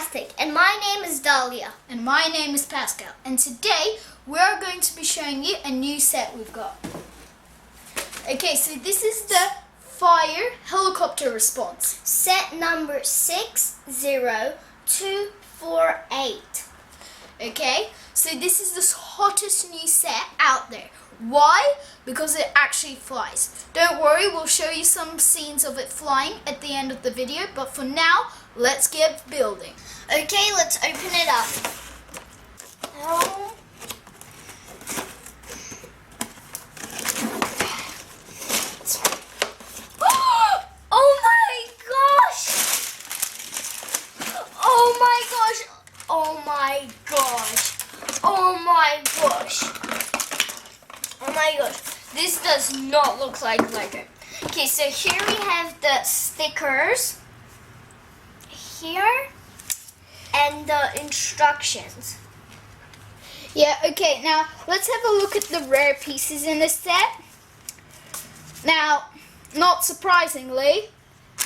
Fantastic, and my name is Dahlia. And my name is Pascal, and today we're going to be showing you a new set we've got. Okay, so this is the fire helicopter response. Set number 60248. Okay, so this is the hottest new set out there. Why? Because it actually flies. Don't worry, we'll show you some scenes of it flying at the end of the video, but for now, let's get building. Okay, let's open it up. Oh my gosh! Oh my gosh! Oh my gosh! Oh my gosh! Oh my gosh! This does not look like Lego. Okay, so here we have the stickers. Here and the instructions. Yeah, okay, now let's have a look at the rare pieces in this set. Now, not surprisingly,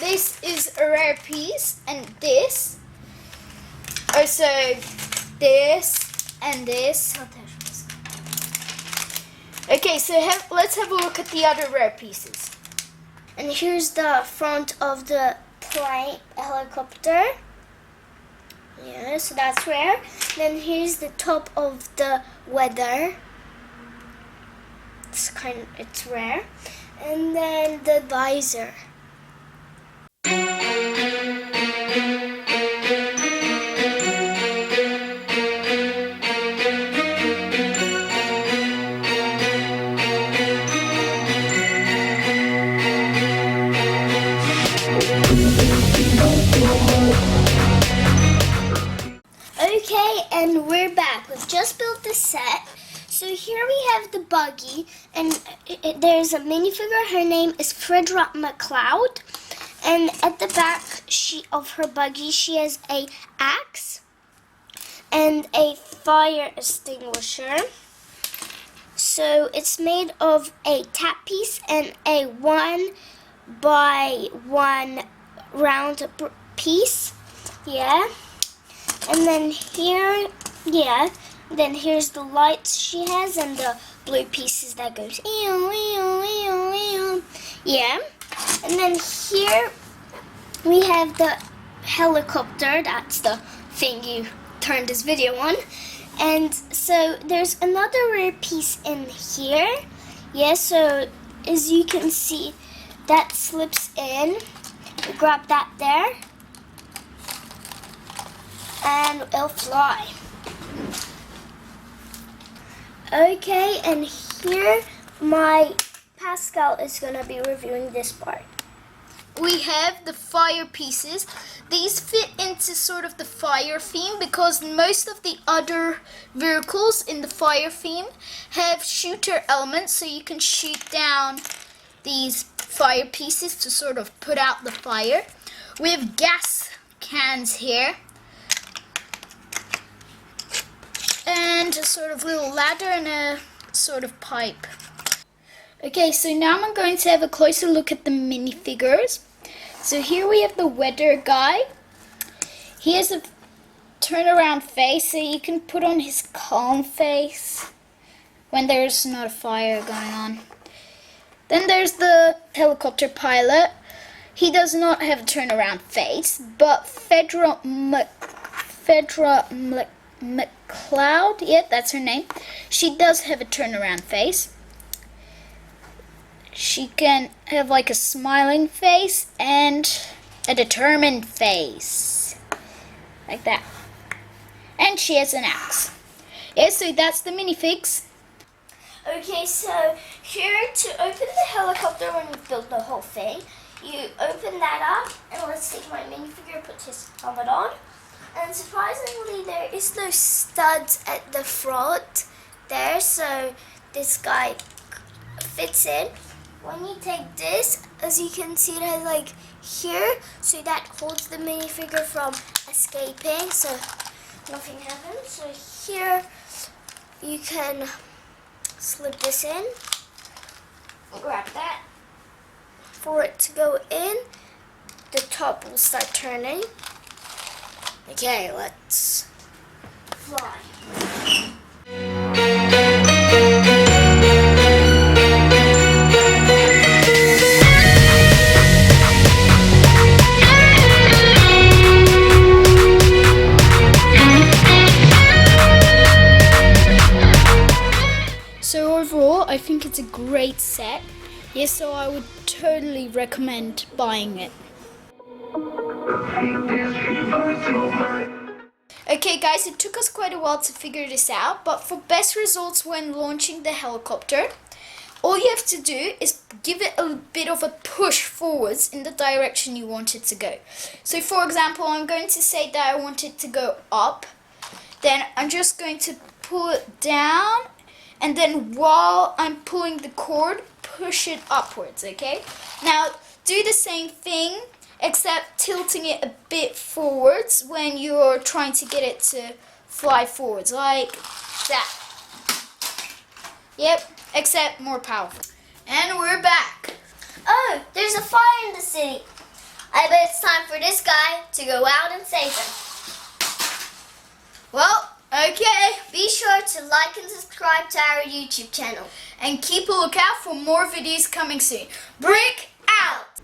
this is a rare piece, and this, also this, and this. Okay, so let's have a look at the other rare pieces. And here's the front of the plane helicopter. Yeah, so that's rare. Then here's the top of the weather. It's rare. And then the visor. Okay, and we're back. We've just built the set. So here we have the buggy, and there's a minifigure. Her name is Fredra McCloud, and at the back of her buggy, she has a axe and a fire extinguisher. So it's made of a tap piece and a 1x1 round piece. Yeah. And then here, then here's the lights she has and the blue pieces that goes yeah. And then here we have the helicopter. That's the thing you turned this video on. And so there's another rare piece in here. Yeah, so as you can see, that slips in. You grab that there, and it'll fly. Okay, and here my Pascal is gonna be reviewing this part. We have the fire pieces. These fit into sort of the fire theme because most of the other vehicles in the fire theme have shooter elements, so you can shoot down these fire pieces to sort of put out the fire. We have gas cans here, and a sort of little ladder and a sort of pipe. Okay, so now I'm going to have a closer look at the minifigures. So here we have the weather guy. He has a turnaround face, so you can put on his calm face when there's not a fire going on. Then there's the helicopter pilot. He does not have a turnaround face, but Fedra McCloud, yeah, that's her name. She does have a turnaround face. She can have like a smiling face and a determined face. Like that. And she has an axe. Yeah, so that's the minifigs. Okay, so here to open the helicopter when you build the whole thing, you open that up, and let's take my minifigure, put his helmet on. And surprisingly, there is no studs at the front there, so this guy fits in. When you take this, as you can see, it has like here, so that holds the minifigure from escaping, so nothing happens. So here, you can slip this in, grab that. For it to go in, the top will start turning. Okay, let's fly. So overall, I think it's a great set. Yes, so I would totally recommend buying it. Okay guys, it took us quite a while to figure this out, but for best results when launching the helicopter, all you have to do is give it a bit of a push forwards in the direction you want it to go. So for example, I'm going to say that I want it to go up, then I'm just going to pull it down, and then while I'm pulling the cord, push it upwards, okay? Now do the same thing, except tilting it a bit forwards when you're trying to get it to fly forwards, like that. Yep, except more powerful. And we're back. Oh, there's a fire in the city. I bet it's time for this guy to go out and save them. Well, okay. Be sure to like and subscribe to our YouTube channel. And keep a lookout for more videos coming soon. Brick out!